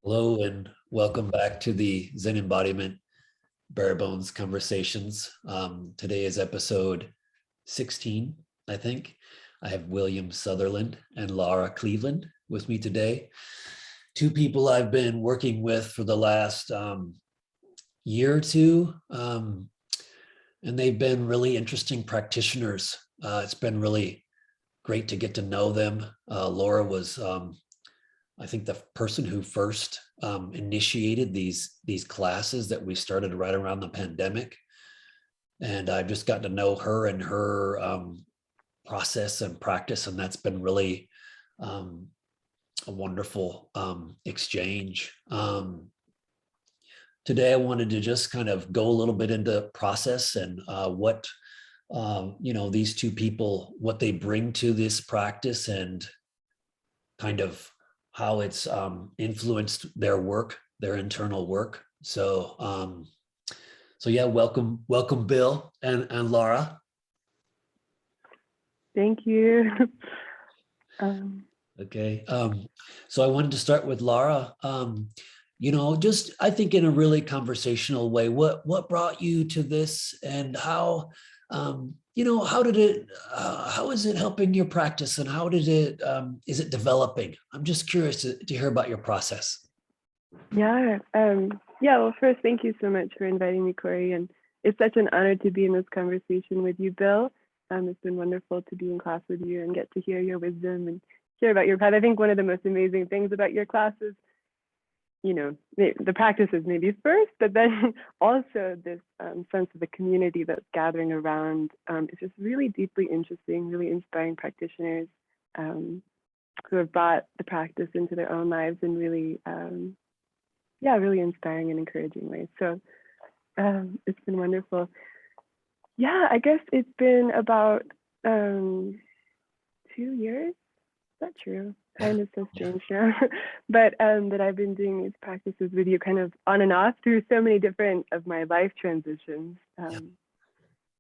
Hello and welcome back to the Zen Embodiment Bare Bones Conversations. Today is episode 16, I think. I have William Sutherland and Laura Cleveland with me today. Two people I've been working with for the last year or two, and they've been really interesting practitioners. It's been really great to get to know them. Laura was I think the person who first initiated these classes that we started right around the pandemic, and I've just gotten to know her and her process and practice, and that's been really a wonderful exchange. Today, I wanted to just kind of go a little bit into process and what these two people, what they bring to this practice, and kind of how it's influenced their work, their internal work. So yeah, welcome Bill and Laura. Thank you. Okay, so I wanted to start with Laura. Just I think in a really conversational way, what brought you to this, and how how did it how is it helping your practice, and how did it is it developing? I'm just curious to hear about your process. Yeah. Well, first, thank you so much for inviting me, Corey. And it's such an honor to be in this conversation with you, Bill. It's been wonderful to be in class with you and get to hear your wisdom and hear about your path. I think one of the most amazing things about your classes, the practice is maybe first, but then also this sense of the community that's gathering around. It's just really deeply interesting, really inspiring practitioners who have brought the practice into their own lives in really, really inspiring and encouraging ways. So it's been wonderful. Yeah, I guess it's been about 2 years. Is that true? Time is so strange now. But that I've been doing these practices with you kind of on and off through so many different of my life transitions. In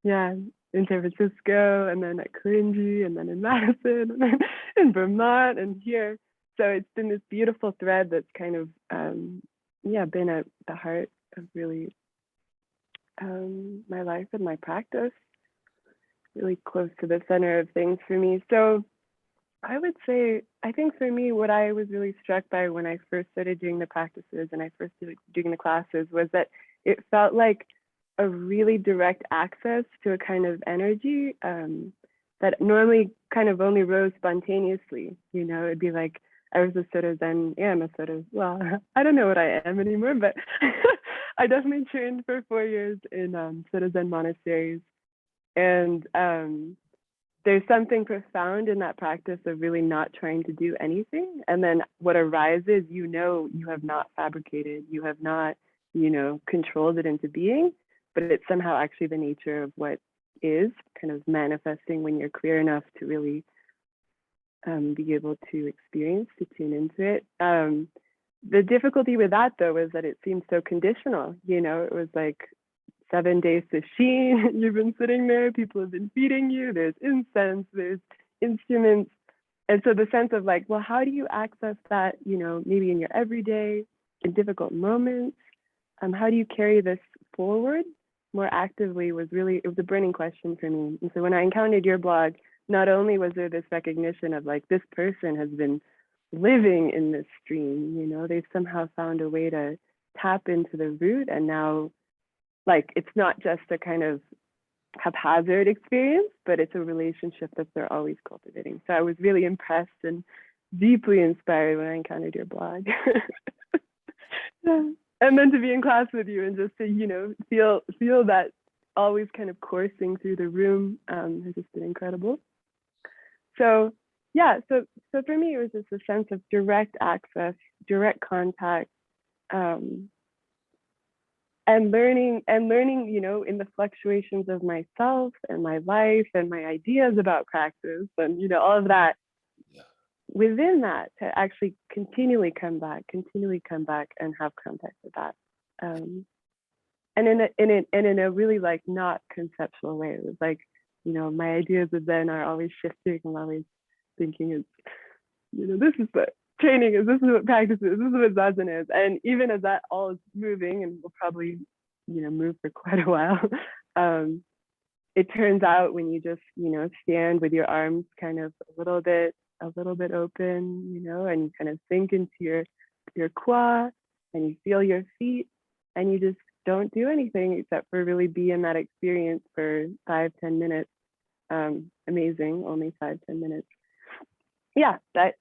San Francisco, and then at Koren, and then in Madison, and then in Vermont, and here. So it's been this beautiful thread that's kind of been at the heart of really my life and my practice, really close to the center of things for me. So I would say, I think for me, what I was really struck by when I first started doing the practices and I first started doing the classes was that it felt like a really direct access to a kind of energy that normally kind of only rose spontaneously. It'd be like, I was a sort of Zen, I'm a sort of, well, I don't know what I am anymore, but I definitely trained for 4 years in sort of Zen monasteries. And there's something profound in that practice of really not trying to do anything. And then what arises, you have not fabricated, you have not, controlled it into being, but it's somehow actually the nature of what is kind of manifesting when you're clear enough to really be able to experience, to tune into it. The difficulty with that, though, is that it seems so conditional. It was like 7 days to Sheen, you've been sitting there, people have been feeding you, there's incense, there's instruments. And so the sense of like, well, how do you access that, maybe in your everyday, in difficult moments? How do you carry this forward more actively it was a burning question for me. And so when I encountered your blog, not only was there this recognition of like, this person has been living in this stream, they've somehow found a way to tap into the root, and now like it's not just a kind of haphazard experience, but it's a relationship that they're always cultivating. So I was really impressed and deeply inspired when I encountered your blog. And then to be in class with you and just to, feel that always kind of coursing through the room has just been incredible. So so for me, it was just a sense of direct access, direct contact, and learning, in the fluctuations of myself and my life and my ideas about practice and, all of that. Yeah. Within that, to actually continually come back and have contact with that. And in a really like not conceptual way. It was like, my ideas of Zen are always shifting. I'm always thinking it's, this is the training is, this is what practice is, this is what Zazen is. And even as that all is moving, and will probably, move for quite a while, it turns out when you just, stand with your arms kind of a little bit open, and you kind of sink into your kwa, and you feel your feet, and you just don't do anything except for really be in that experience for 5-10 minutes. Amazing, only 5-10 minutes. Yeah, that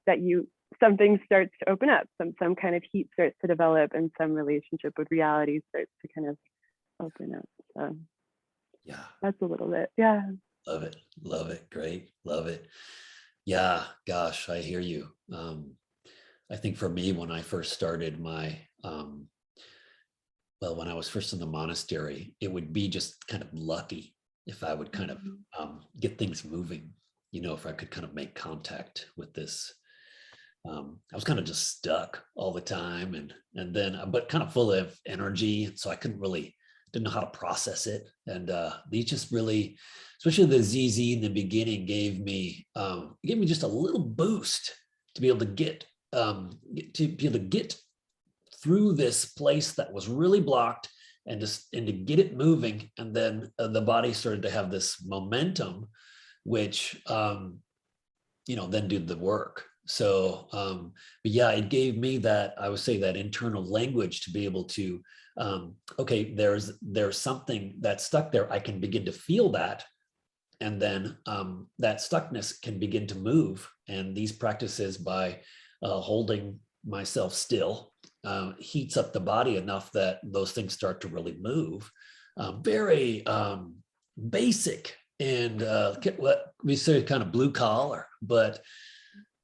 something starts to open up, some kind of heat starts to develop, and some relationship with reality starts to kind of open up. So yeah, that's a little bit. Yeah. Love it. Great. Love it. Yeah, gosh, I hear you. I think for me, when I first started my, when I was first in the monastery, it would be just kind of lucky if I would kind of get things moving, if I could kind of make contact with this. I was kind of just stuck all the time, and then, but kind of full of energy. So I didn't know how to process it. And these just really, especially the ZZ in the beginning, gave me just a little boost to be able to get through this place that was really blocked, and to get it moving. And then the body started to have this momentum, which then did the work. So, but yeah, it gave me that, I would say, that internal language to be able to, okay, there's something that's stuck there. I can begin to feel that. And then that stuckness can begin to move. And these practices, by holding myself still, heats up the body enough that those things start to really move. Very basic, and what we say kind of blue collar, but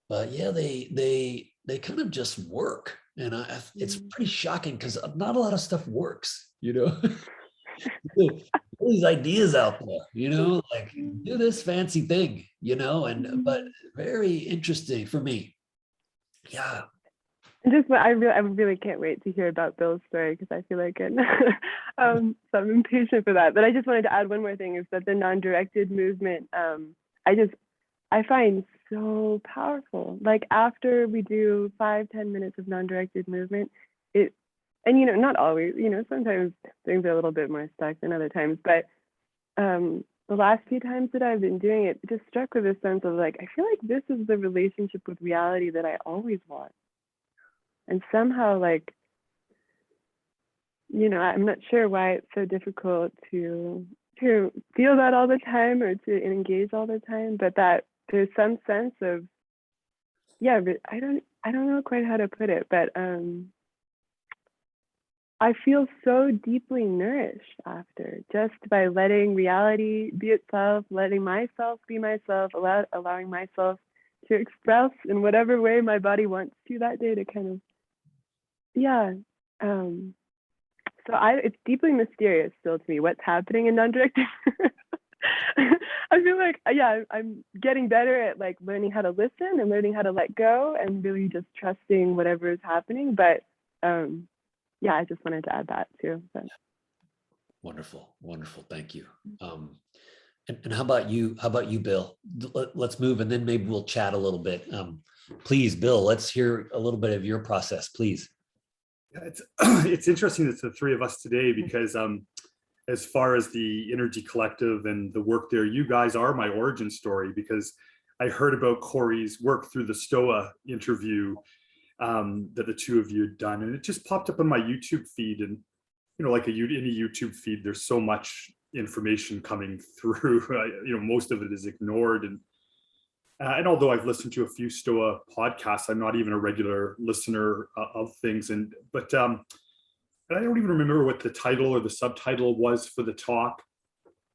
yeah, they kind of just work. And it's pretty shocking, because not a lot of stuff works, all these ideas out there, like do this fancy thing, but very interesting for me. Yeah. I really can't wait to hear about Bill's story, because I feel like so I'm impatient for that. But I just wanted to add one more thing, is that the non-directed movement, I find so powerful. Like after we do 5-10 minutes of non-directed movement, and not always, sometimes things are a little bit more stuck than other times, but the last few times that I've been doing it, just struck with a sense of like, I feel like this is the relationship with reality that I always want. And somehow, like, I'm not sure why it's so difficult to feel that all the time, or to engage all the time, but that there's some sense of, yeah, I don't know quite how to put it, but I feel so deeply nourished after, just by letting reality be itself, letting myself be myself, allowing myself to express in whatever way my body wants to that day, to kind of, yeah. So it's deeply mysterious still to me what's happening in non-directed. I feel like, yeah, I'm getting better at like learning how to listen and learning how to let go, and really just trusting whatever is happening. But yeah, I just wanted to add that too. But. Wonderful. Thank you. And how about you, Bill? Let's move, and then maybe we'll chat a little bit. Please, Bill, let's hear a little bit of your process, please. Yeah, it's interesting that the three of us today, because as far as the Energy Collective and the work there, you guys are my origin story, because I heard about Corey's work through the Stoa interview that the two of you had done, and it just popped up on my YouTube feed. And like any YouTube feed, there's so much information coming through. Most of it is ignored, and although I've listened to a few Stoa podcasts, I'm not even a regular listener of things. But I don't even remember what the title or the subtitle was for the talk.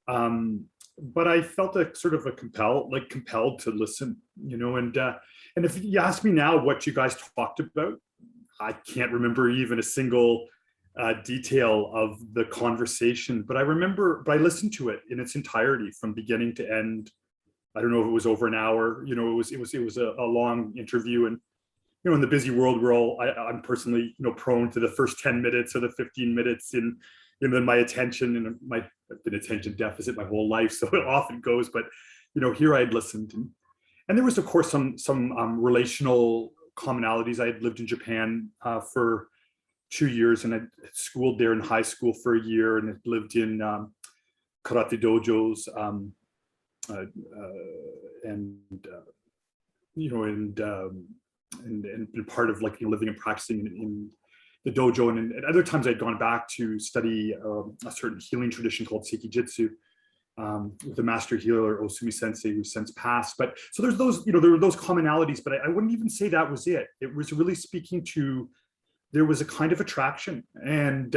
But I felt compelled to listen, and if you ask me now what you guys talked about, I can't remember even a single detail of the conversation, but I listened to it in its entirety from beginning to end. I don't know if it was over an hour, it was a long interview. And in the busy world, I'm personally, prone to the first 10 minutes or the 15 minutes in my attention, and I've been attention deficit my whole life, so it often goes. But here I'd listened, and there was of course some relational commonalities. I had lived in Japan for 2 years, and I schooled there in high school for a year, and had lived in karate dojos, and been part of like living and practicing in the dojo, and at other times I'd gone back to study a certain healing tradition called Seikijitsu with the master healer Osumi Sensei, who's since passed. But so there's those, there were those commonalities, but I wouldn't even say that was it. It was really speaking to, there was a kind of attraction, and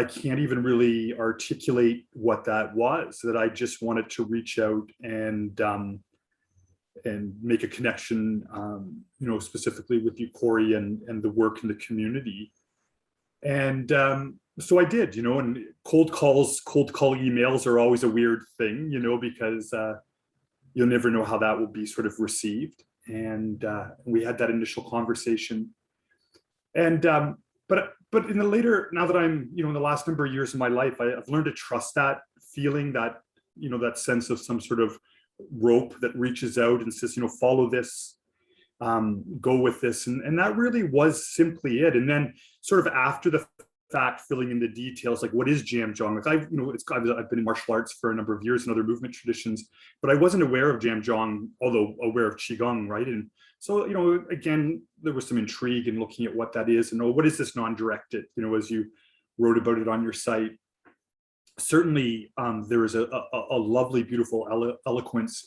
I can't even really articulate what that was, that I just wanted to reach out and make a connection, specifically with you, Corey, and the work in the community. And so I did, and cold call emails are always a weird thing, because you'll never know how that will be sort of received. And we had that initial conversation. And but in the later, now that I'm, in the last number of years of my life, I've learned to trust that feeling, that, that sense of some sort of rope that reaches out and says, follow this, go with this. And that really was simply it. And then sort of after the fact, filling in the details, like what is Zhan Zhuang? Like I've been in martial arts for a number of years and other movement traditions, but I wasn't aware of Zhan Zhuang, although aware of Qigong, right? And so, again, there was some intrigue in looking at what that is, and what is this non-directed, as you wrote about it on your site. Certainly, there is a lovely, beautiful eloquence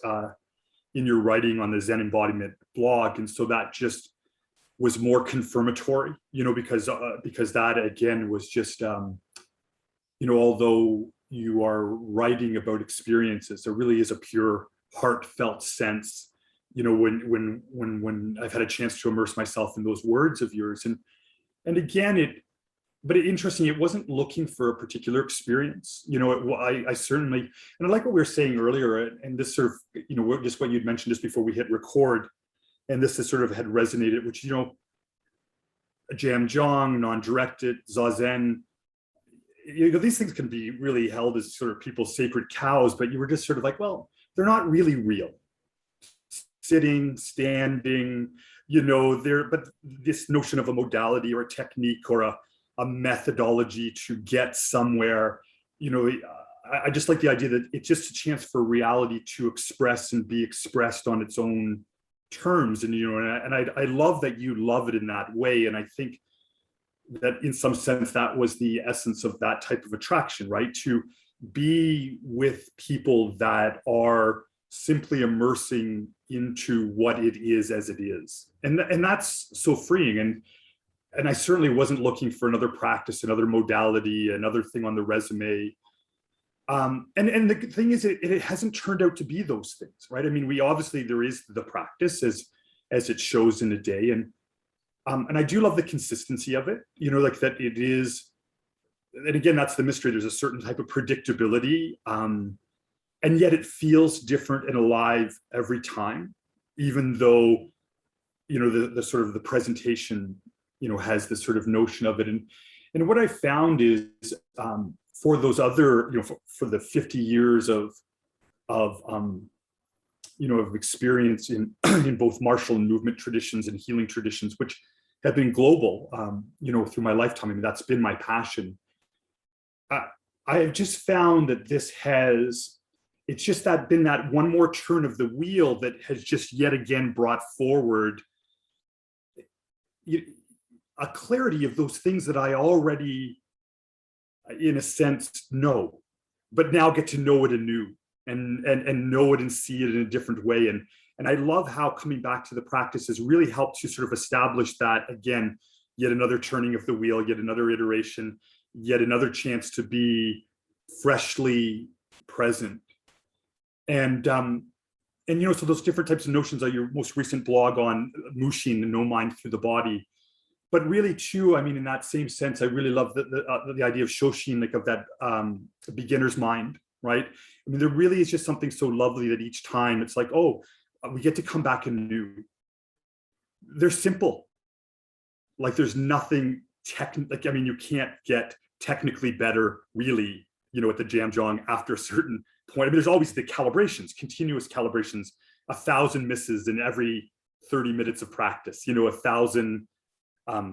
in your writing on the Zen Embodiment blog, and so that just was more confirmatory, because that again was just, although you are writing about experiences, there really is a pure, heartfelt sense, when I've had a chance to immerse myself in those words of yours, and again interesting, it wasn't looking for a particular experience. I certainly, and I like what we were saying earlier, and this sort of, just what you'd mentioned just before we hit record, and this is sort of had resonated, which, Zhan Zhuang, non-directed, Zazen, these things can be really held as sort of people's sacred cows, but you were just sort of like, well, they're not really real. Sitting, standing, but this notion of a modality or a technique or a methodology to get somewhere, I just like the idea that it's just a chance for reality to express and be expressed on its own terms. And, and I love that you love it in that way. And I think that in some sense, that was the essence of that type of attraction, right? To be with people that are simply immersing into what it is as it is. And that's so freeing. And I certainly wasn't looking for another practice, another modality, another thing on the resume. And the thing is, it hasn't turned out to be those things, right? I mean, there is the practice as it shows in a day. And I do love the consistency of it, like that it is, and again, that's the mystery. There's a certain type of predictability, and yet it feels different and alive every time, even though, the sort of the presentation, has this sort of notion of it. And what I found is, for those other, for the 50 years of experience in in both martial and movement traditions and healing traditions, which have been global, through my lifetime. I mean, that's been my passion. I have just found that it's just been that one more turn of the wheel that has just yet again brought forward a clarity of those things that I already, in a sense, know, but now get to know it anew and know it and see it in a different way. And I love how coming back to the practice has really helped to sort of establish that, again, yet another turning of the wheel, yet another iteration, yet another chance to be freshly present. And so those different types of notions are your most recent blog on Mushin, the no mind through the body. But really too, I mean, in that same sense, I really love the idea of Shoshin, like of that beginner's mind, right? I mean, there really is just something so lovely that each time it's like, oh, we get to come back anew. They're simple. Like there's nothing like, I mean, you can't get technically better really, at the Zhan Zhuang after a certain point. I mean, there's always the calibrations, continuous calibrations, 1,000 misses in every 30 minutes of practice, 1,000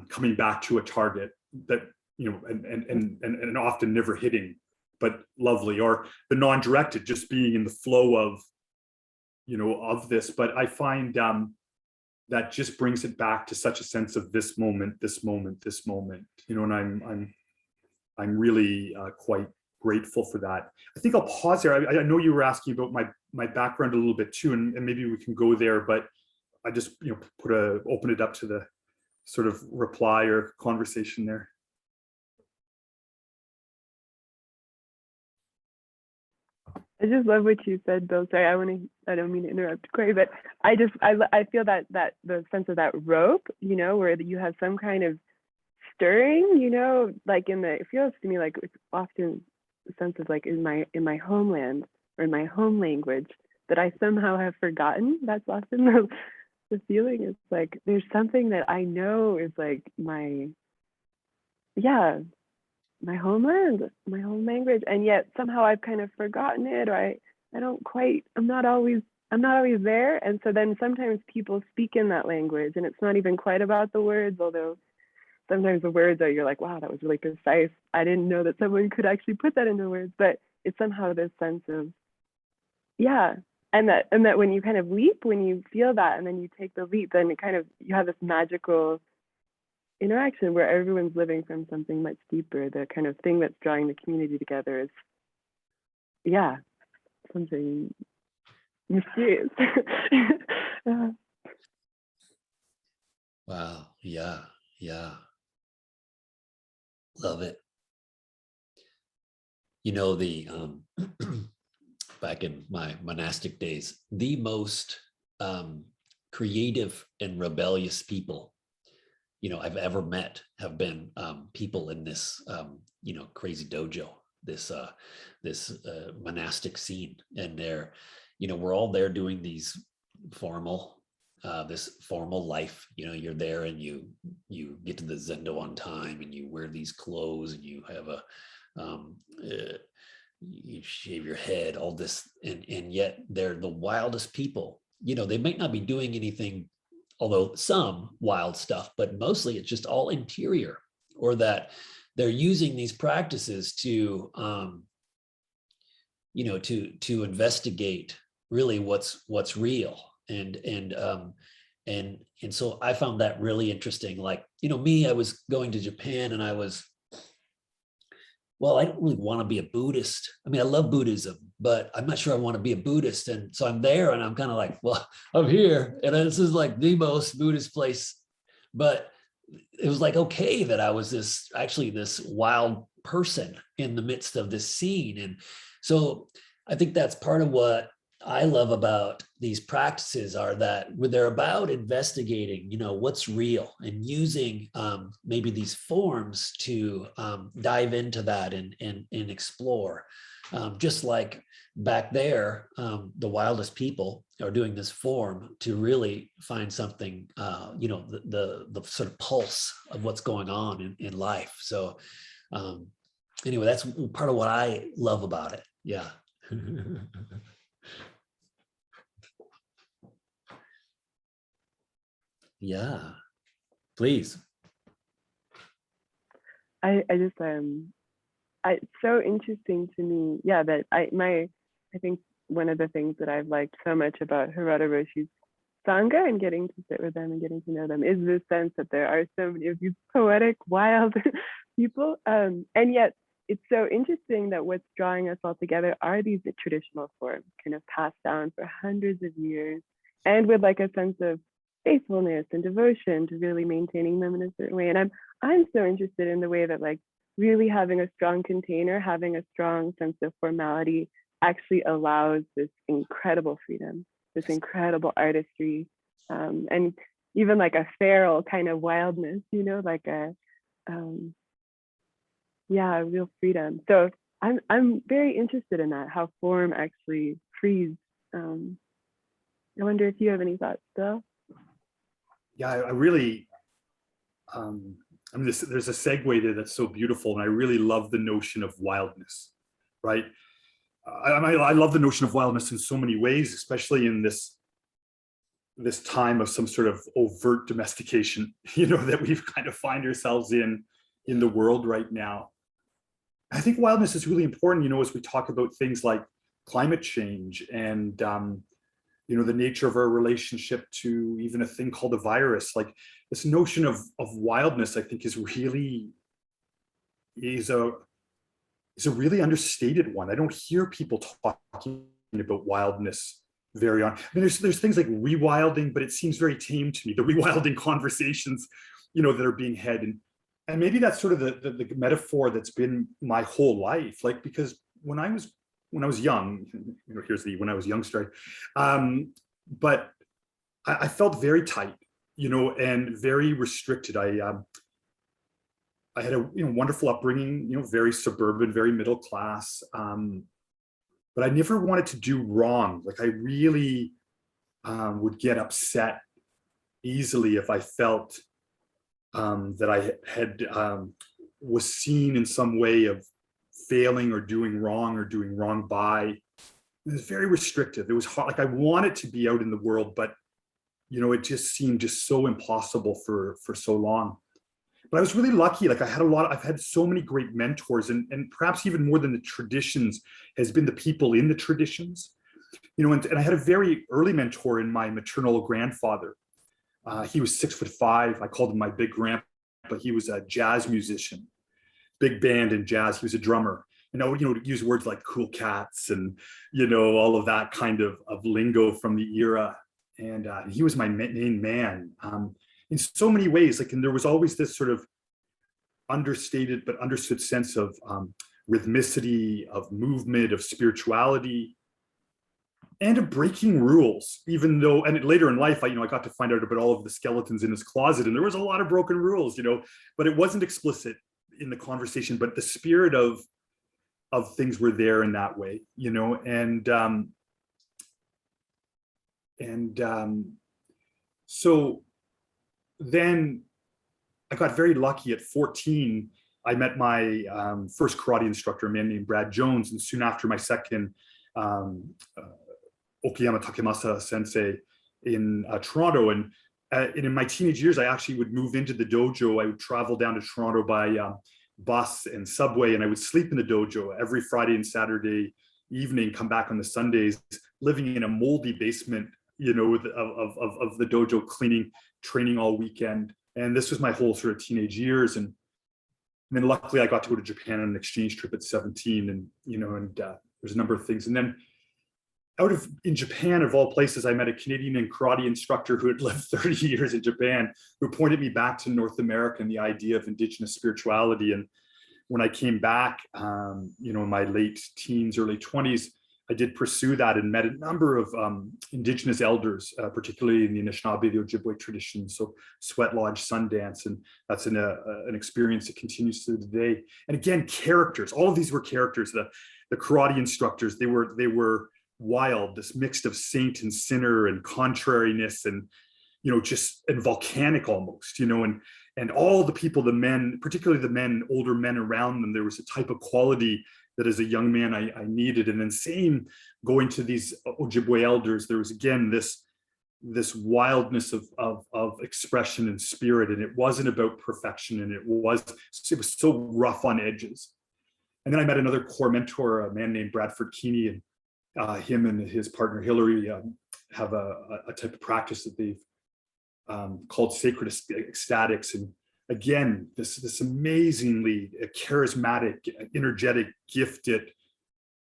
coming back to a target that, and often never hitting, but lovely, or the non-directed, just being in the flow of, of this. But I find that just brings it back to such a sense of this moment, and I'm really quite grateful for that. I think I'll pause there. I know you were asking about my background a little bit too, and maybe we can go there, but I just open it up to the sort of reply or conversation there. I just love what you said, Bill. Sorry, I don't mean to interrupt, Corey, but I feel that the sense of that rope, where you have some kind of stirring, like it feels to me like it's often a sense of like in my homeland or in my home language that I somehow have forgotten. That's often the feeling. Is like there's something that I know is like my homeland, my home language, and yet somehow I've kind of forgotten it, or I'm not always there. And so then sometimes people speak in that language, and it's not even quite about the words, although sometimes the words are, you're like, wow, that was really precise. I didn't know that someone could actually put that into words, but it's somehow this sense of, and that when you kind of leap, when you feel that, and then you take the leap, then you have this magical interaction where everyone's living from something much deeper. The kind of thing that's drawing the community together is, something mysterious. Wow. Yeah. Love it. The back in my monastic days, the most creative and rebellious people I've ever met have been people in this crazy dojo, this monastic scene, and they're we're all there doing these this formal life. You're there and you get to the zendo on time, and you wear these clothes, and you have you shave your head, all this, and yet they're the wildest people. They might not be doing anything, although some wild stuff, but mostly it's just all interior, or that they're using these practices to to investigate really what's real. And so I found that really interesting. Like, me, I was going to Japan, and I don't really want to be a Buddhist. I mean, I love Buddhism, but I'm not sure I want to be a Buddhist. And so I'm there, and I'm kind of like, well, I'm here, and this is like the most Buddhist place. But it was like, okay, that I was this wild person in the midst of this scene. And so I think that's part of what I love about these practices, are that they're about investigating, what's real, and using maybe these forms to dive into that and explore. Just like back there, the wildest people are doing this form to really find something, the sort of pulse of what's going on in life. So anyway, that's part of what I love about it. Yeah. Yeah, please. It's so interesting to me, that I think one of the things that I've liked so much about Harada Roshi's Sangha and getting to sit with them and getting to know them is this sense that there are so many of these poetic, wild people, and yet it's so interesting that what's drawing us all together are these traditional forms, kind of passed down for hundreds of years, and with like a sense of faithfulness and devotion to really maintaining them in a certain way. And I'm so interested in the way that like really having a strong container, having a strong sense of formality actually allows this incredible freedom, this incredible artistry, and even like a feral kind of wildness, like a real freedom. So I'm very interested in that, how form actually frees. I wonder if you have any thoughts, Bill? Yeah, I really, there's a segue there that's so beautiful, and I really love the notion of wildness, right? I love the notion of wildness in so many ways, especially in this this time of some sort of overt domestication, that we've kind of find ourselves in the world right now. I think wildness is really important, as we talk about things like climate change and, the nature of our relationship to even a thing called a virus. Like this notion of wildness, I think is a really understated one. I don't hear people talking about wildness very on. I mean, there's things like rewilding, but it seems very tame to me, the rewilding conversations, that are being had. And maybe that's sort of the metaphor that's been my whole life. Like, because when I was young, here's the when I was young story, but I felt very tight, and very restricted. I had a wonderful upbringing, very suburban, very middle class, but I never wanted to do wrong. Like I really would get upset easily if I felt that I had was seen in some way of failing or doing wrong by. It was very restrictive. It was hard. Like I wanted to be out in the world, but it just seemed just so impossible for so long. But I was really lucky. Like I've had so many great mentors, and perhaps even more than the traditions has been the people in the traditions. And I had a very early mentor in my maternal grandfather. He was 6'5". I called him my big grandpa, but he was a jazz musician, big band in jazz. He was a drummer. Use words like cool cats and, all of that kind of lingo from the era. And he was my main man in so many ways. Like, and there was always this sort of understated but understood sense of rhythmicity, of movement, of spirituality, and of breaking rules, even though, and later in life, I got to find out about all of the skeletons in his closet, and there was a lot of broken rules, but it wasn't explicit in the conversation, but the spirit of things were there in that way, so then I got very lucky. At 14, I met my first karate instructor, a man named Brad Jones, and soon after my second Okayama Takemasa sensei in Toronto. And in my teenage years, I actually would move into the dojo. I would travel down to Toronto by bus and subway, and I would sleep in the dojo every Friday and Saturday evening, come back on the Sundays, living in a moldy basement, of the dojo, cleaning, training all weekend. And this was my whole sort of teenage years. And then luckily I got to go to Japan on an exchange trip at 17, and there's a number of things. And then in Japan, of all places, I met a Canadian and karate instructor who had lived 30 years in Japan, who pointed me back to North America and the idea of indigenous spirituality. And when I came back, in my late teens, early 20s, I did pursue that and met a number of indigenous elders, particularly in the Anishinaabe, the Ojibwe tradition. So Sweat Lodge, Sundance, and that's an experience that continues to today. And again, characters. All of these were characters. The karate instructors, they were wild, this mix of saint and sinner and contrariness and, and volcanic almost, and all the people, the men, particularly the men, older men around them, there was a type of quality that as a young man I needed. And then same going to these Ojibwe elders, there was again this wildness of expression and spirit, and it wasn't about perfection, and it was so rough on edges. And then I met another core mentor, a man named Bradford Keeney, and him and his partner Hillary have a type of practice that they've called sacred ecstatics. And again, this amazingly charismatic, energetic, gifted,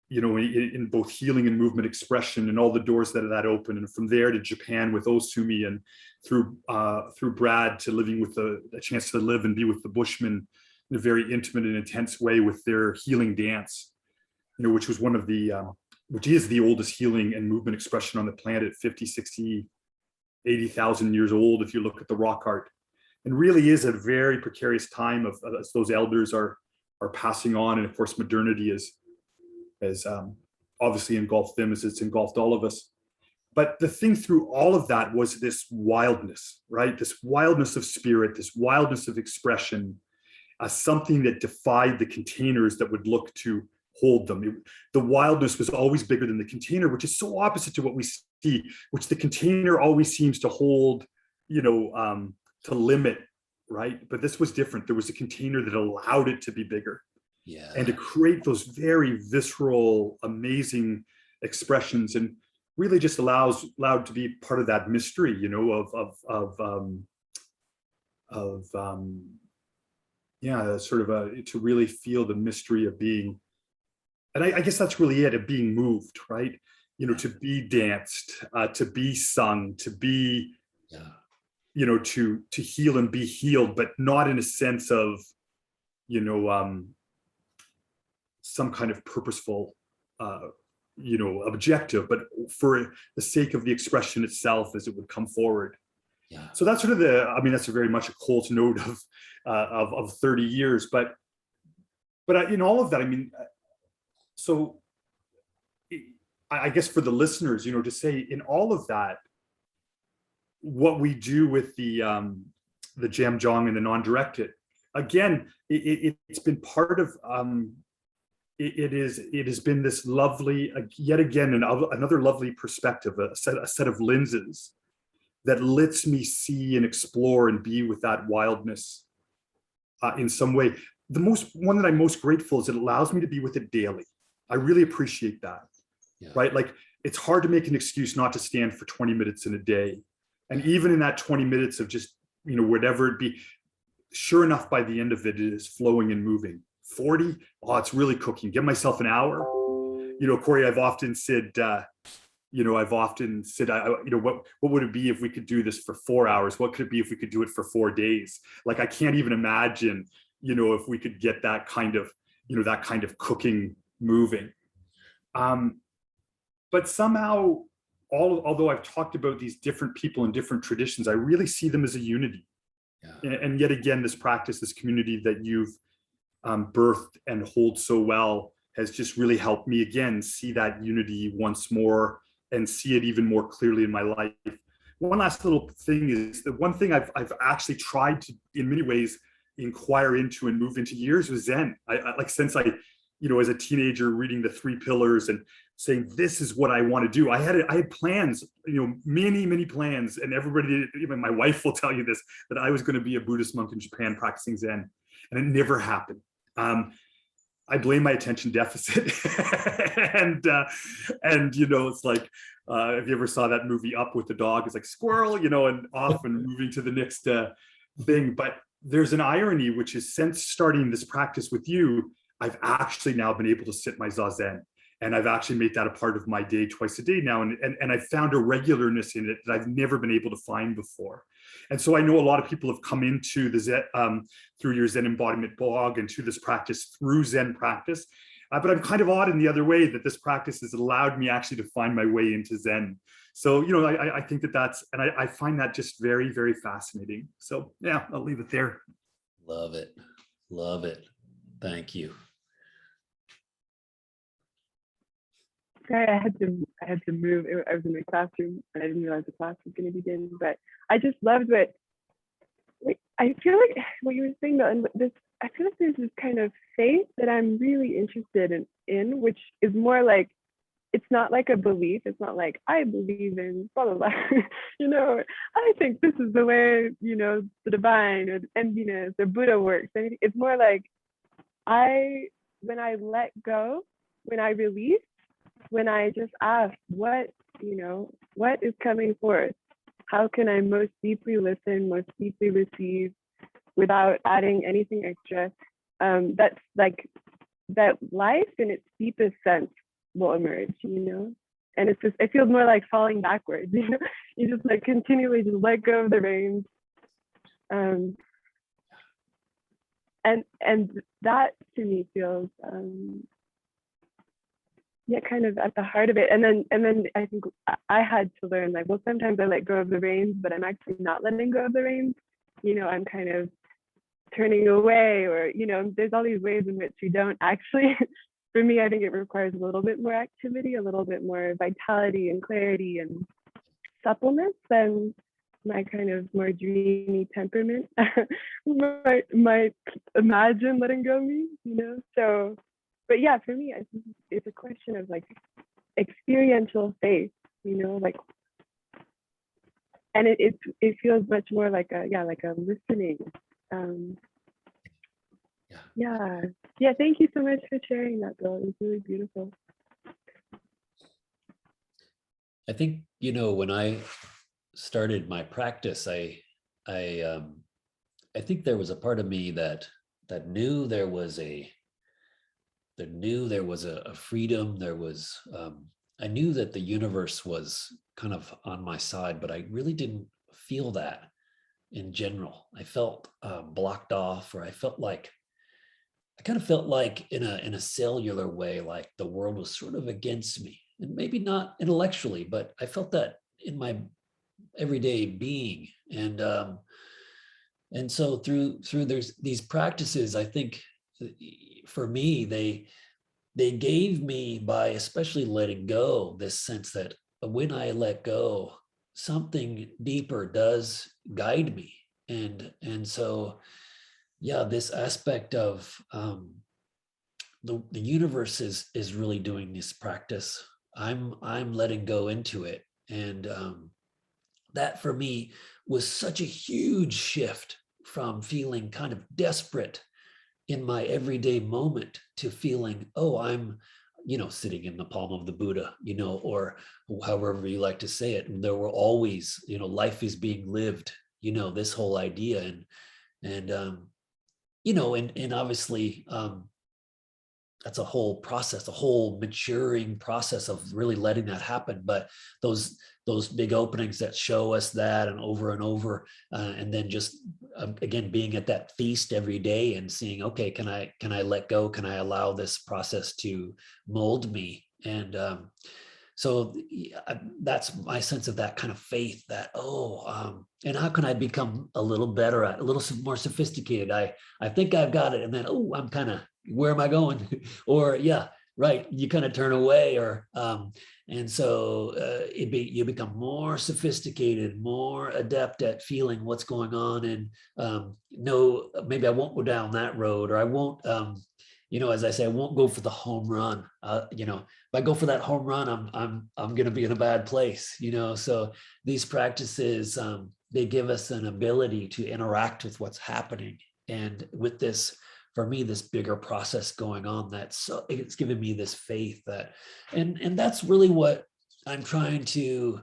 in both healing and movement expression, and all the doors that opened. And from there to Japan with Osumi, and through Brad to living with a chance to live and be with the Bushmen in a very intimate and intense way with their healing dance, which was one of the which is the oldest healing and movement expression on the planet, 50, 60, 80,000 years old if you look at the rock art. And really is a very precarious time as those elders are passing on. And of course, modernity has obviously engulfed them as it's engulfed all of us. But the thing through all of that was this wildness, right? This wildness of spirit, this wildness of expression, something that defied the containers that would look to hold them. The wildness was always bigger than the container, which is so opposite to what we see, which the container always seems to hold, to limit, right? But this was different. There was a container that allowed it to be bigger. Yeah. And to create those very visceral, amazing expressions, and really just allowed to be part of that mystery, to really feel the mystery of being. And I guess that's really it, of being moved, right? To be danced, to be sung, to be, to heal and be healed, but not in a sense of, some kind of purposeful, objective, but for the sake of the expression itself as it would come forward. Yeah. So that's sort of that's very much a Cole's note of 30 years, but in all of that, so I guess for the listeners, to say in all of that, what we do with the Zhan Zhuang and the non-directed, again, it's been part of, it has been this lovely, yet again, another lovely perspective, a set of lenses that lets me see and explore and be with that wildness in some way. The one that I'm most grateful is it allows me to be with it daily. I really appreciate that, right? Like, it's hard to make an excuse not to stand for 20 minutes in a day. And even in that 20 minutes of just, whatever it be, sure enough, by the end of it, it is flowing and moving. 40, it's really cooking. Give myself an hour. Corey, I've often said, what would it be if we could do this for 4 hours? What could it be if we could do it for 4 days? Like, I can't even imagine, if we could get that kind of cooking moving. But somehow, although I've talked about these different people and different traditions, I really see them as a unity. Yeah. And yet again, this practice, this community that you've birthed and hold so well, has just really helped me again see that unity once more and see it even more clearly in my life. One last little thing is that one thing I've actually tried to, in many ways, inquire into and move into years was Zen. Since I as a teenager, reading the 3 pillars and saying, this is what I want to do. I had plans, many plans, and everybody, even my wife will tell you this, that I was going to be a Buddhist monk in Japan practicing Zen, and it never happened. I blame my attention deficit. and it's like, if you ever saw that movie Up with the dog, it's like squirrel, and off and moving to the next thing. But there's an irony, which is, since starting this practice with you, I've actually now been able to sit my Zazen. And I've actually made that a part of my day twice a day now. And I've found a regularness in it that I've never been able to find before. And so I know a lot of people have come into the Zen, through your Zen Embodiment blog, and to this practice through Zen practice. But I'm kind of odd in the other way, that this practice has allowed me actually to find my way into Zen. So, I think that's, and I find that just very, very fascinating. So yeah, I'll leave it there. Love it. Love it. Thank you. Sorry, I had to move. I was in the classroom and I didn't realize the class was going to begin. But I just loved I feel like what you were saying though, and this, I feel like there's this kind of faith that I'm really interested in, which is more like, it's not like a belief. It's not like, I believe in blah blah blah. I think this is the way the divine or the emptiness or Buddha works. It's more like, when I let go, when I release, when I just ask, what is coming forth? How can I most deeply listen, most deeply receive, without adding anything extra? That's like, that life in its deepest sense will emerge, And it's just, it feels more like falling backwards, You just like continually just let go of the reins. And that to me feels, kind of at the heart of it. And then I think I had to learn, like, well, sometimes I let go of the reins, but I'm actually not letting go of the reins. I'm kind of turning away, or, there's all these ways in which we don't actually, for me, I think it requires a little bit more activity, a little bit more vitality and clarity and suppleness than my kind of more dreamy temperament might imagine letting go of me, So but yeah, for me, it's a question of like experiential faith, like, and it feels much more like a listening. Yeah. Thank you so much for sharing that, Bill. It was really beautiful. I think, when I started my practice, I think there was a part of me that knew there was a freedom. There was, I knew that the universe was kind of on my side, but I really didn't feel that in general. I felt blocked off, or I kind of felt like in a cellular way, like the world was sort of against me, and maybe not intellectually, but I felt that in my everyday being. And so through there's these practices, I think for me, they gave me, by especially letting go, this sense that when I let go, something deeper does guide me. And so, yeah, this aspect of the universe is really doing this practice. I'm letting go into it. And that for me was such a huge shift from feeling kind of desperate in my everyday moment to feeling, oh, I'm, sitting in the palm of the Buddha, or however you like to say it. And there were always, life is being lived, this whole idea. And obviously, that's a whole process, a whole maturing process of really letting that happen. But those big openings that show us that, and over, and then just again being at that feast every day and seeing, okay, can I let go? Can I allow this process to mold me? And so that's my sense of that kind of faith, that and how can I become a little better at, a little more sophisticated? I think I've got it, and then I'm kind of, where am I going? Or yeah, right, you kind of turn away, or and so you become more sophisticated, more adept at feeling what's going on, and no, maybe I won't go down that road, or I won't as I say, I won't go for the home run. If I go for that home run, I'm going to be in a bad place. So these practices, they give us an ability to interact with what's happening, and with this, for me, this bigger process going on. It's given me this faith that, and that's really what I'm trying to.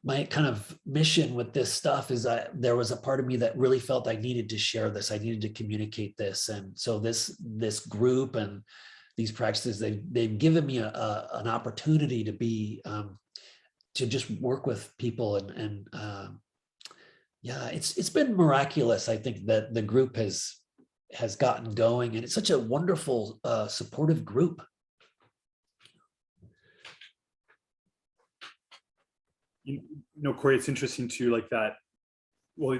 My kind of mission with this stuff is there was a part of me that really felt I needed to share this. I needed to communicate this. And so this group and these practices, they've given me an opportunity to be, to just work with people. And yeah, it's been miraculous. I think that the group has gotten going, and it's such a wonderful, supportive group. Corey, it's interesting too, like that. Well,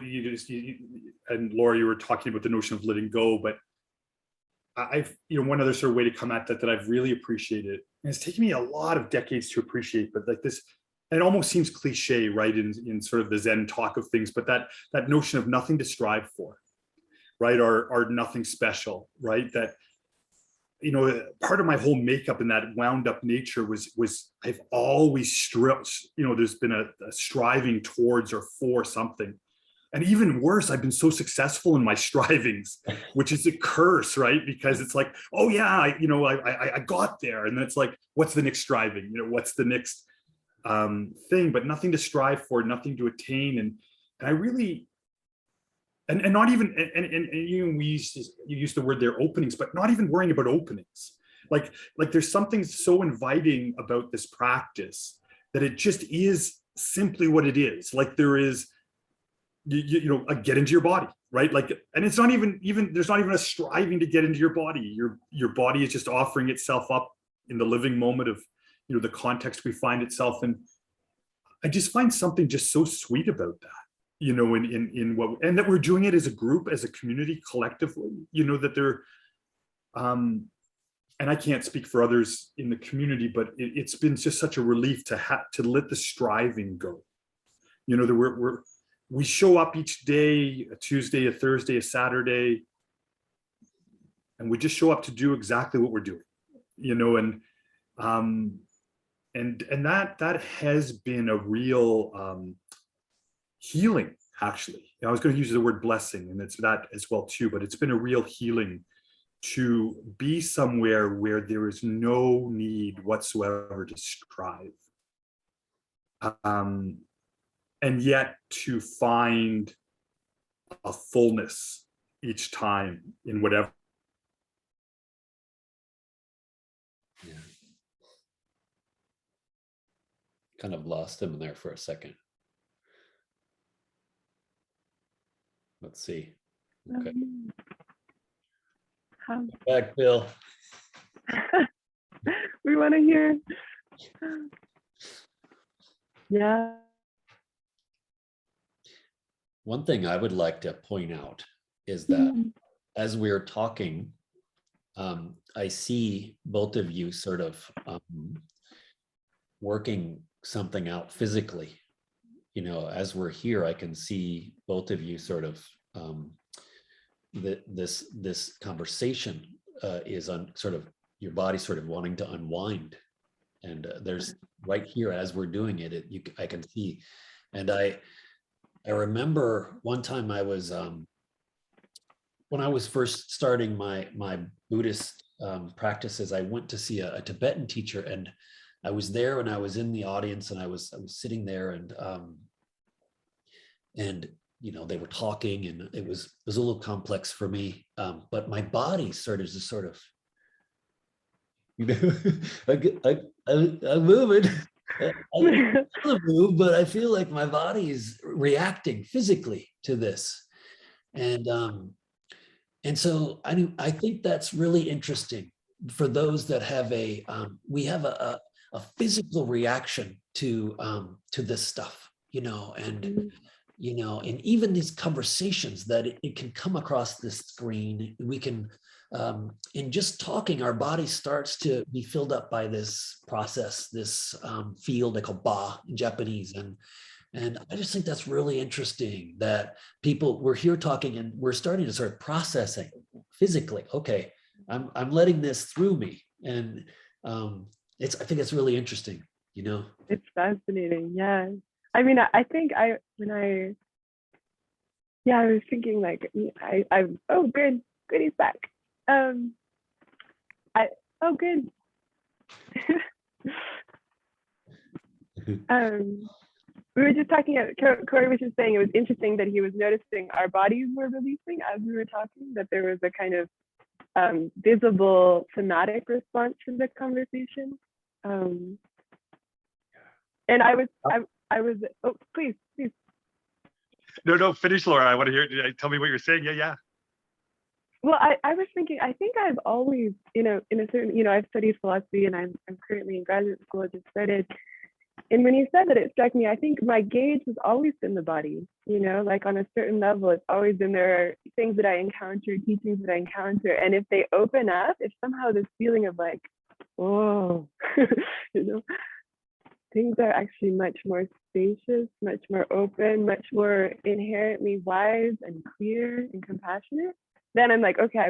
and Laura, you were talking about the notion of letting go, but I've, one other sort of way to come at that I've really appreciated, and it's taken me a lot of decades to appreciate, but like this, and it almost seems cliche, right, in sort of the Zen talk of things, but that notion of nothing to strive for, right, or nothing special, right, that, part of my whole makeup in that wound up nature was I've always there's been a striving towards or for something. And even worse, I've been so successful in my strivings, which is a curse, right? Because it's like, oh yeah, I got there. And then it's like, what's the next striving? What's the next thing? But nothing to strive for, nothing to attain. And I really, and not even, and you used the word there, openings, but not even worrying about openings. Like there's something so inviting about this practice that it just is simply what it is. Like there is, get into your body, right? Like, and it's not even there's not even a striving to get into your body. Your body is just offering itself up in the living moment of, the context we find itself in. I just find something just so sweet about that. In what, and that we're doing it as a group, as a community, collectively, that they're, and I can't speak for others in the community, but it's been just such a relief to let the striving go. That we show up each day, a Tuesday, a Thursday, a Saturday, and we just show up to do exactly what we're doing. you know, and that has been a real healing, actually. I was going to use the word blessing, and it's that as well too, but it's been a real healing to be somewhere where there is no need whatsoever to strive, and yet to find a fullness each time in whatever. Yeah. Kind of lost him there for a second. Let's see. Okay. Back, Bill. We want to hear. Yeah. One thing I would like to point out is that as we're talking, I see both of you sort of working something out physically. You know, as we're here, I can see both of you sort of this conversation is on sort of your body sort of wanting to unwind, and there's right here as we're doing it, I can see, and I remember one time I was when I was first starting my Buddhist practices, I went to see a Tibetan teacher, and I was there and I was in the audience, and I was sitting there, and you know, they were talking, and it was a little complex for me, but my body started to sort of, you know, I'm moving. I want to move, but I feel like my body is reacting physically to this, and so I think that's really interesting for those that have we have a physical reaction to this stuff, you know, and you know, and even these conversations that it can come across this screen, we can, in just talking, our body starts to be filled up by this process, this field they call ba in Japanese. And I just think that's really interesting that we're here talking and we're starting to start processing physically. Okay, I'm letting this through me. And I think it's really interesting, you know? It's fascinating, yeah. I mean, I think I was thinking like, oh, good, he's back. Oh, good. We were just talking, Koren was just saying it was interesting that he was noticing our bodies were releasing as we were talking, that there was a kind of visible somatic response to the conversation. And I was, oh, please. No, finish, Laura. I want to hear, tell me what you're saying. Yeah. Well, I was thinking, I think I've always, you know, in a certain, you know, I've studied philosophy and I'm currently in graduate school, I just started. And when you said that, it struck me, I think my gauge has always been the body, you know, like on a certain level, it's always been there are things that I encounter, teachings that I encounter. And if they open up, if somehow this feeling of like, oh, you know, things are actually much more spacious, much more open, much more inherently wise and clear and compassionate, then I'm like, okay,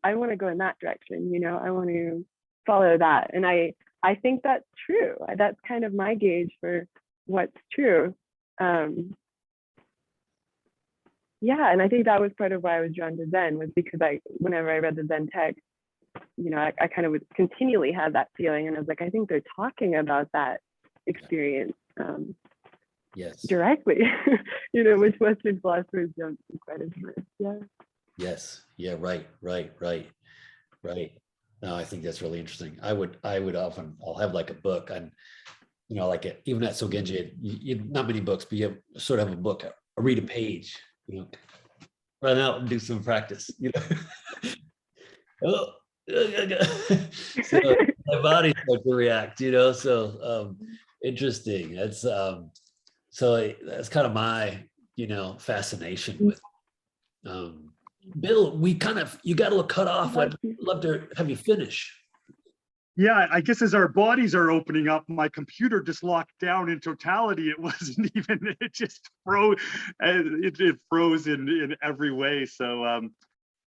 I want to go in that direction, you know, I want to follow that. And I think that's true. That's kind of my gauge for what's true. Yeah, and I think that was part of why I was drawn to Zen, was because whenever I read the Zen text, you know, I kind of would continually have that feeling, and I was like, I think they're talking about that experience yes, directly, you know, which Western philosophers don't do quite as much. Yeah. Yes. Yeah. Right. No, I think that's really interesting. I would often, I'll have like a book, and you know, like even at Sogenji, you not many books, but you sort of have a book. I read a page, you know, run out and do some practice, you know. So my body starts to react, you know. So interesting. That's so that's kind of my, you know, fascination with Bill. You got a little cut off. I'd love to have you finish. Yeah, I guess as our bodies are opening up, my computer just locked down in totality. It wasn't even, it just froze. It froze in every way. So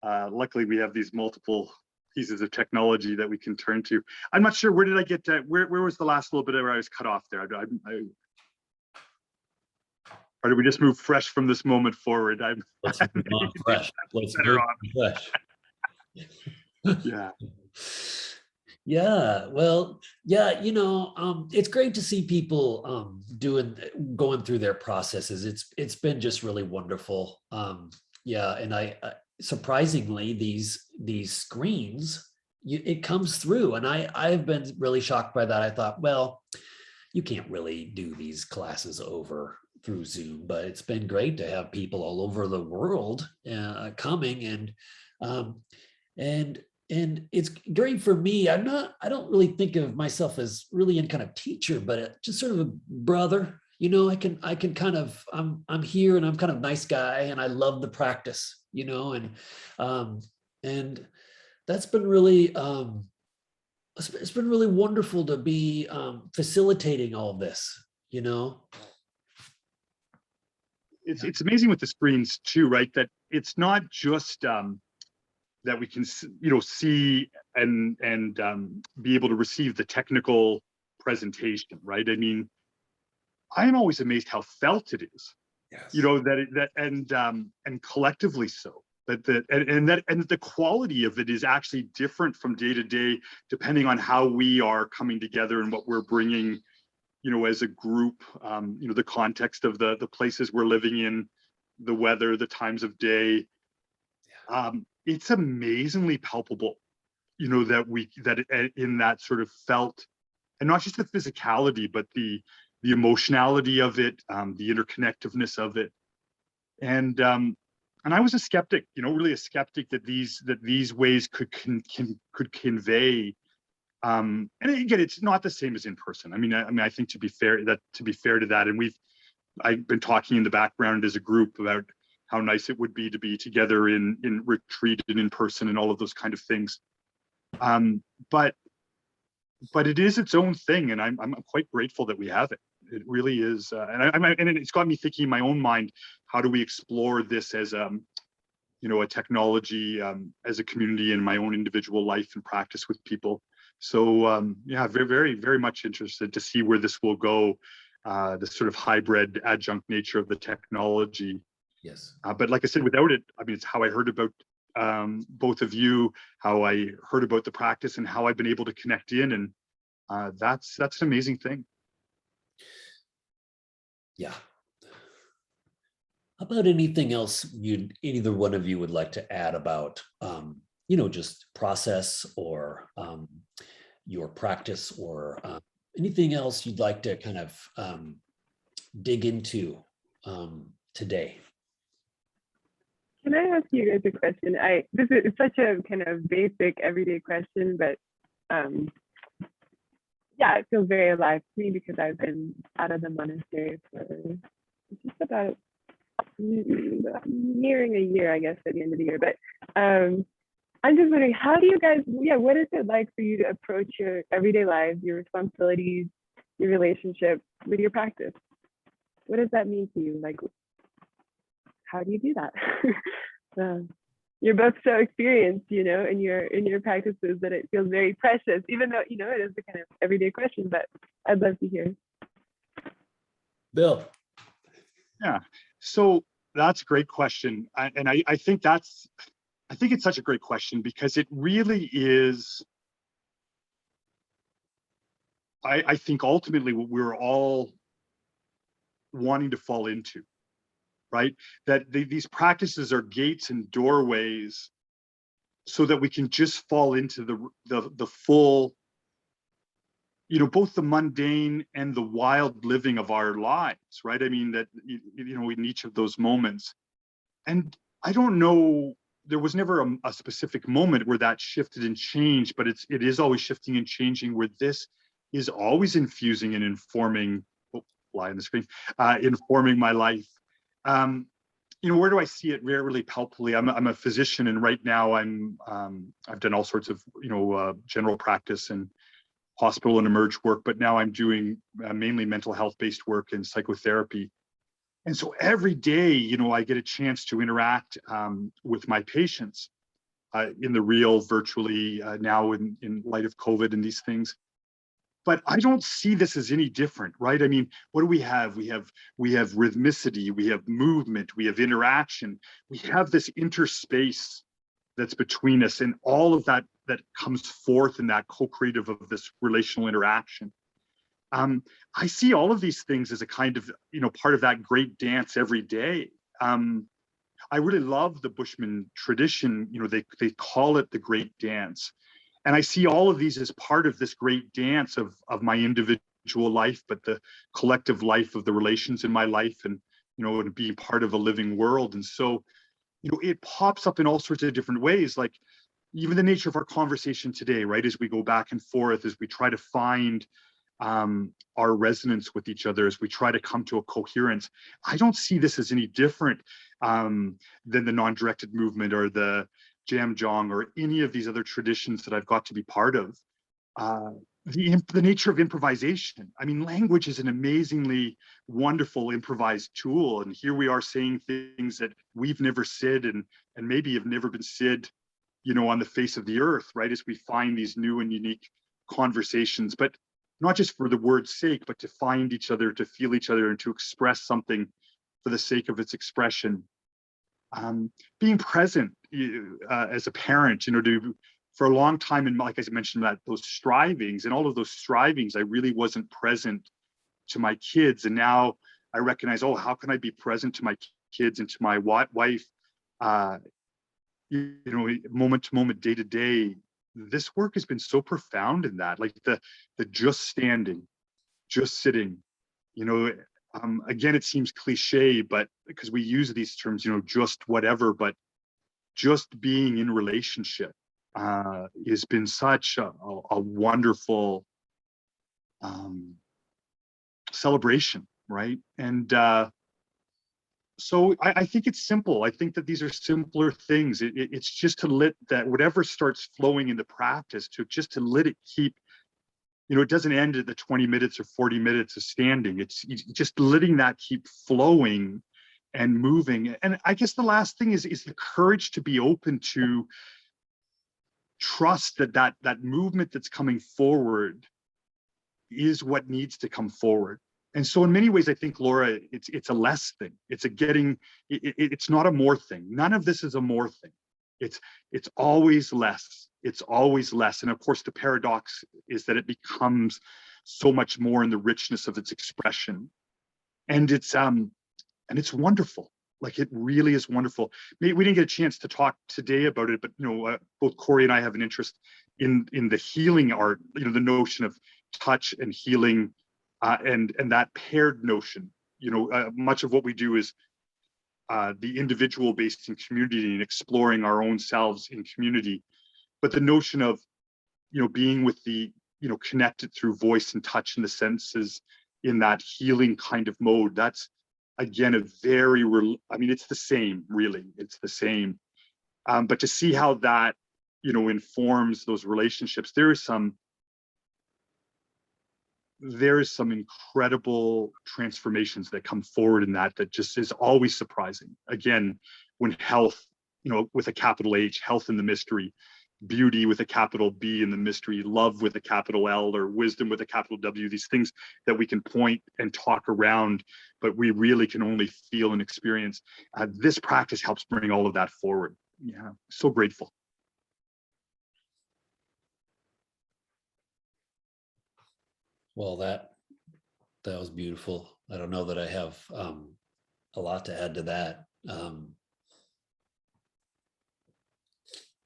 luckily we have these multiple pieces of technology that we can turn to. I'm not sure, where did I get to, where was the last little bit where I was cut off there? Or do we just move fresh from this moment forward? Let's move on fresh. Let's better move on. fresh. Yeah. Yeah, well, yeah, it's great to see people going through their processes. It's been just really wonderful. Yeah, and I surprisingly these screens, it comes through, and I've been really shocked by that. I thought, well, you can't really do these classes over through Zoom, but it's been great to have people all over the world coming, and it's great for me. I don't really think of myself as really any kind of teacher, but just sort of a brother. I can kind of, I'm here and I'm kind of nice guy and I love the practice, and that's been really, it's been really wonderful to be facilitating all of this, It's amazing with the screens too, right? That it's not just that we can, see and be able to receive the technical presentation, right? I mean, I am always amazed how felt it is. Yes. And collectively so. And the quality of it is actually different from day to day, depending on how we are coming together and what we're bringing, as a group. The context of the places we're living in, the weather, the times of day. It's amazingly palpable, that in that sort of felt, and not just the physicality, but the emotionality of it, the interconnectiveness of it. And I was a skeptic, really a skeptic that these ways could convey. And again, it's not the same as in person. I mean, I think to be fair to that, and I've been talking in the background as a group about how nice it would be to be together in retreat and in person and all of those kind of things. But it is its own thing, and I'm quite grateful that we have it. It really is, and it's got me thinking in my own mind, how do we explore this as a technology, as a community in my own individual life and practice with people. So yeah, very, very, very much interested to see where this will go, the sort of hybrid adjunct nature of the technology. Yes. But like I said, without it, I mean, it's how I heard about both of you, how I heard about the practice, and how I've been able to connect in, and that's an amazing thing. Yeah. How about anything else either one of you would like to add about, just process or your practice, or anything else you'd like to kind of dig into today? Can I ask you guys a question? This is such a kind of basic everyday question, but yeah, it feels very alive to me because I've been out of the monastery for just about nearing a year, I guess, at the end of the year. But I'm just wondering, how do you guys, what is it like for you to approach your everyday lives, your responsibilities, your relationship with your practice? What does that mean to you? Like, how do you do that? You're both so experienced, in your practices, that it feels very precious, even though, it is a kind of everyday question, but I'd love to hear. Bill. Yeah, so that's a great question. I think it's such a great question because it really is, I think ultimately what we're all wanting to fall into, right? That these practices are gates and doorways so that we can just fall into the full, both the mundane and the wild living of our lives, right? I mean, that, in each of those moments. And I don't know, there was never a specific moment where that shifted and changed, but it is always shifting and changing, where this is always infusing and informing, fly on the screen, informing my life. Where do I see it really palpably? I'm a physician, and right now I've done all sorts of general practice and hospital and emerge work, but now I'm doing mainly mental health based work and psychotherapy. And so every day, I get a chance to interact with my patients, in the real, virtually, now in light of COVID and these things. But I don't see this as any different, right? I mean, what do we have? We have rhythmicity, we have movement, we have interaction, we have this interspace that's between us, and all of that comes forth in that co-creative of this relational interaction. I see all of these things as a kind of, part of that great dance every day. I really love the Bushman tradition. They call it the great dance. And I see all of these as part of this great dance of my individual life, but the collective life of the relations in my life, and, and being part of a living world. And so, it pops up in all sorts of different ways, like even the nature of our conversation today, right? As we go back and forth, as we try to find our resonance with each other, as we try to come to a coherence. I don't see this as any different than the non-directed movement or the Zhan Zhuang or any of these other traditions that I've got to be part of. The nature of improvisation. I mean, language is an amazingly wonderful improvised tool. And here we are saying things that we've never said and maybe have never been said, on the face of the earth, right? As we find these new and unique conversations, but not just for the word's sake, but to find each other, to feel each other, and to express something for the sake of its expression. Being present as a parent, for a long time, and like I mentioned, those strivings, and all of those strivings, I really wasn't present to my kids. And now I recognize, how can I be present to my kids and to my wife, moment to moment, day to day. This work has been so profound in that, like the just standing, just sitting, again, it seems cliche, but because we use these terms, just whatever, but just being in relationship has been such a wonderful celebration, right? And so I think it's simple. I think that these are simpler things. It's just to let that whatever starts flowing in the practice, to let it keep, it doesn't end at the 20 minutes or 40 minutes of standing. It's just letting that keep flowing and moving. And I guess the last thing is the courage to be open to trust that movement that's coming forward is what needs to come forward. And so in many ways, I think, Laura, it's a less thing. It's it's not a more thing. None of this is a more thing. It's always less. It's always less. And of course, the paradox is that it becomes so much more in the richness of its expression. And it's wonderful. Like, it really is wonderful. We didn't get a chance to talk today about it, but both Corey and I have an interest in the healing art, the notion of touch and healing. And that paired notion, much of what we do is the individual based in community and exploring our own selves in community. But the notion of, being with the, connected through voice and touch and the senses in that healing kind of mode, that's, again, it's the same, really. It's the same. But to see how that, informs those relationships, there is some incredible transformations that come forward in that just is always surprising. Again, when health, with a capital H, health in the mystery, beauty with a capital B in the mystery, love with a capital L, or wisdom with a capital W, these things that we can point and talk around, but we really can only feel and experience. This practice helps bring all of that forward. Yeah, so grateful. Well, that was beautiful. I don't know that I have a lot to add to that.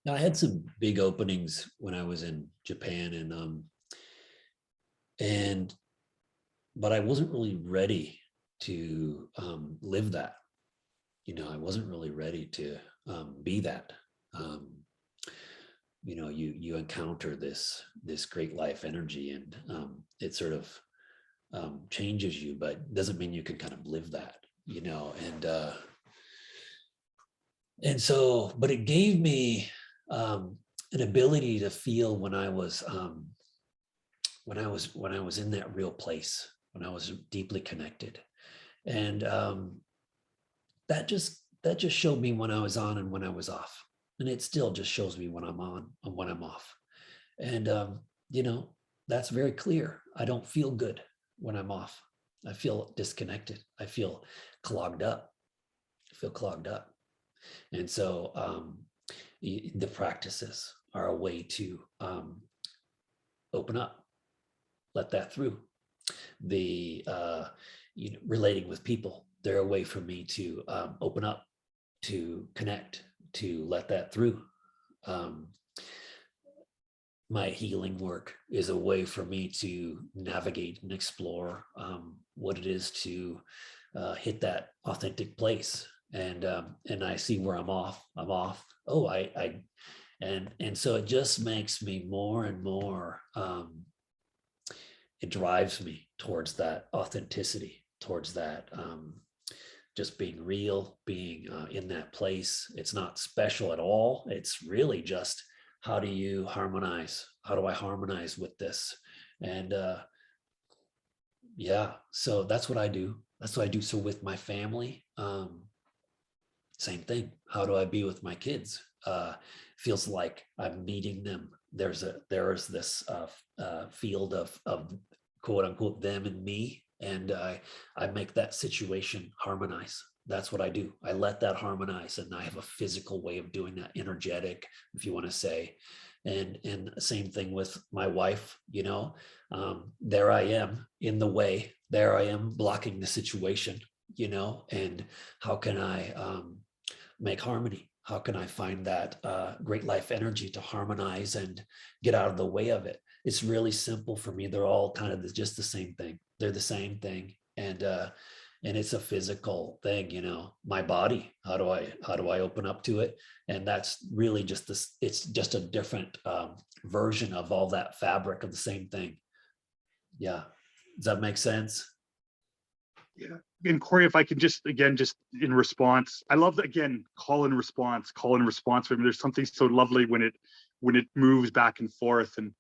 Now, I had some big openings when I was in Japan, but I wasn't really ready to live that. I wasn't really ready to be that. You encounter this great life energy, and it sort of changes you, but doesn't mean you can kind of live that, and so, but it gave me an ability to feel when I was in that real place, when I was deeply connected, and that just showed me when I was on and when I was off. and it still just shows me when I'm on and when I'm off. And you know, that's very clear. I don't feel good when I'm off. I feel disconnected. I feel clogged up. I feel clogged up. And so the practices are a way to open up, let that through. The relating with people, they're a way for me to open up, to connect, to let that through. My healing work is a way for me to navigate and explore what it is to hit that authentic place. And I see where I'm off. Oh, and so it just makes me more and more. It drives me towards that authenticity, towards that just being real, being in that place. It's not special at all. It's really just, how do you harmonize? How do I harmonize with this? And yeah, so that's what I do. That's what I do. So with my family, same thing. How do I be with my kids? Feels like I'm meeting them. There is this field of quote unquote them and me, and I make that situation harmonize. That's what I do. I let that harmonize, and I have a physical way of doing that, energetic, if you want to say. And same thing with my wife. You know, there I am in the way. There I am blocking the situation. You know, and how can I make harmony? How can I find that great life energy to harmonize and get out of the way of it? It's really simple for me. They're all kind of just the same thing. They're the same thing. And it's a physical thing, you know, my body. How do I open up to it? And that's really just this, it's just a different version of all that fabric of the same thing. Yeah. Does that make sense? Yeah. And Corey, if I can just, again, just in response, I love that, again, call and response. I mean, there's something so lovely when it moves back and forth. And,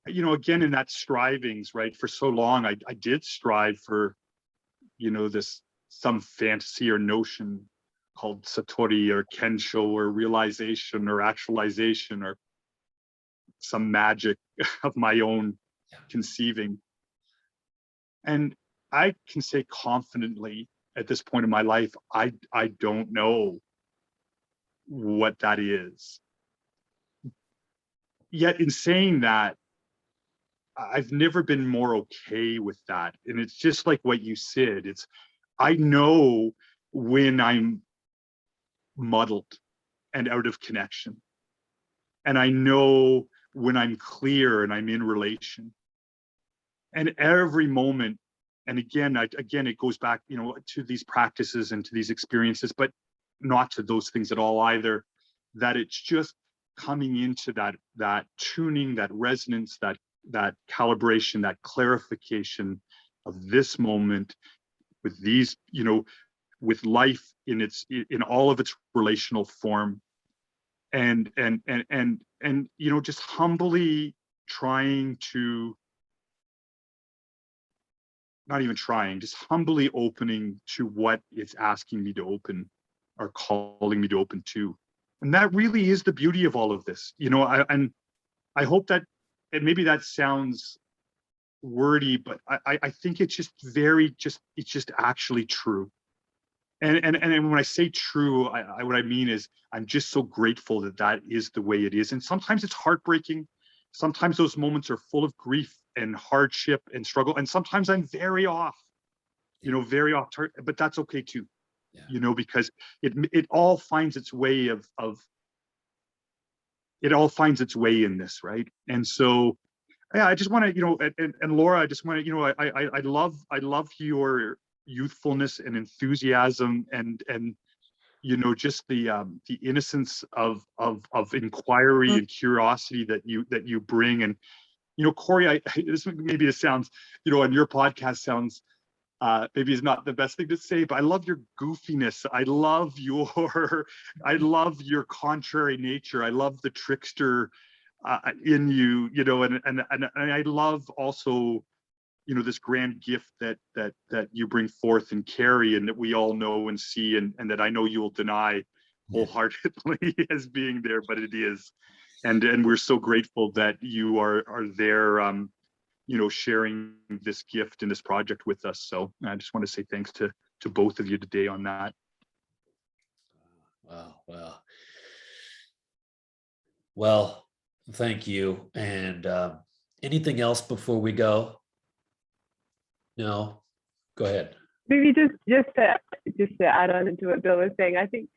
you know, again, in that strivings, right? For so long, I did strive for, you know, some fantasy or notion called Satori or Kensho or realization or actualization or some magic of my own conceiving. And I can say confidently at this point in my life, I don't know what that is. Yet in saying that, I've never been more okay with that. And it's just like what you said. I know when I'm muddled and out of connection. And I know when I'm clear and I'm in relation. And every moment, and again, it goes back, you know, to these practices and to these experiences, but not to those things at all either, that it's just coming into that tuning, that resonance, that calibration, that clarification of this moment with these, you know, with life in all of its relational form, and you know, just humbly trying to, not even trying, just humbly opening to what it's asking me to open or calling me to open to. And that really is the beauty of all of this, you know. I hope that, and maybe that sounds wordy, but I think it's just it's just actually true. And when I say true, what I mean is I'm just so grateful that is the way it is. And sometimes it's heartbreaking. Sometimes those moments are full of grief and hardship and struggle. And sometimes I'm very off, you know, very off target, but that's okay too, you know, because it all finds its way it all finds its way in this, right? And so, yeah, I just want to, you know, and Laura, I just want to, you know, I love your youthfulness and enthusiasm and you know, just the innocence of inquiry and curiosity that you bring. And, you know, Corey, this sounds, you know, on your podcast sounds maybe is not the best thing to say, but I love your goofiness. I love your contrary nature. I love the trickster in you, you know, and I love also, you know, this grand gift that you bring forth and carry, and that we all know and see, and that I know you will deny, wholeheartedly as being there, but it is. And we're so grateful that you are there, sharing this gift and this project with us. So I just want to say thanks to both of you today on that. Wow. Well, thank you. And anything else before we go? No, go ahead. Maybe just to add on into what Bill was saying, I think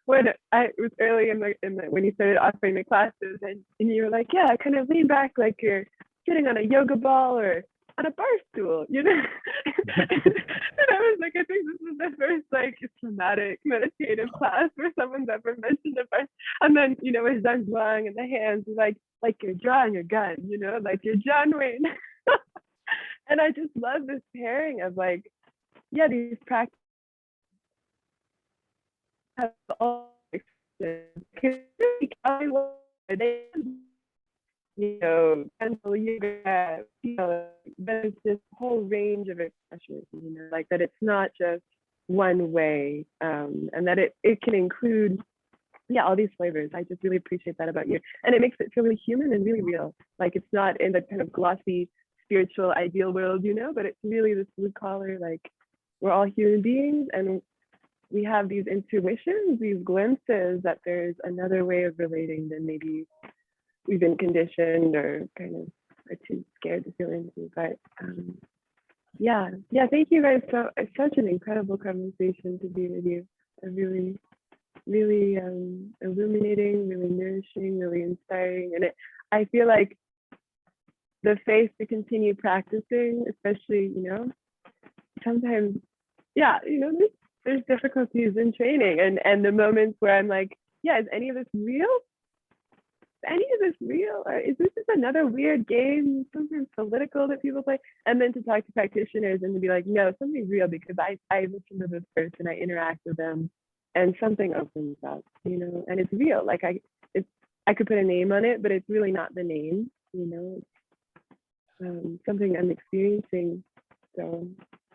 when I was early in the when you started offering the classes and you were like, yeah, kind of lean back like you're sitting on a yoga ball or on a bar stool, and I was like, I think this is the first like somatic meditative class where someone's ever mentioned a bar. And then with Zhan Zhuang and the hands, like you're drawing a gun, like you're John Wayne. And I just love this pairing of like, yeah, these practices have all mental yoga, there's this whole range of expressions, like that it's not just one way, and that it can include, all these flavors. I just really appreciate that about you. And it makes it feel really human and really real. Like it's not in the kind of glossy, spiritual ideal world, but it's really this blue collar, like we're all human beings and we have these intuitions, these glimpses that there's another way of relating than maybe we've been conditioned or kind of are too scared to feel into. But thank you guys. So it's such an incredible conversation to be with you. A really, really illuminating, really nourishing, really inspiring. And I feel like the faith to continue practicing, especially, sometimes, there's difficulties in training and the moments where I'm like, is any of this real? Or is this just another weird game, something political that people play? And then to talk to practitioners and to be like, no, something's real because I listen to this person, I interact with them, and something opens up, and it's real. Like I could put a name on it, but it's really not the name, something I'm experiencing. So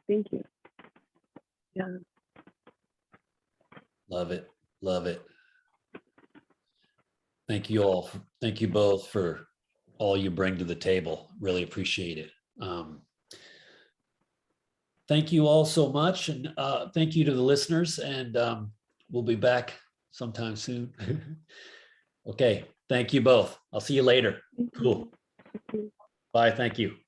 thank you. Yeah. Love it. Thank you all. Thank you both for all you bring to the table. Really appreciate it. Thank you all so much. And thank you to the listeners. And we'll be back sometime soon. Okay. Thank you both. I'll see you later. Cool. Bye. Thank you.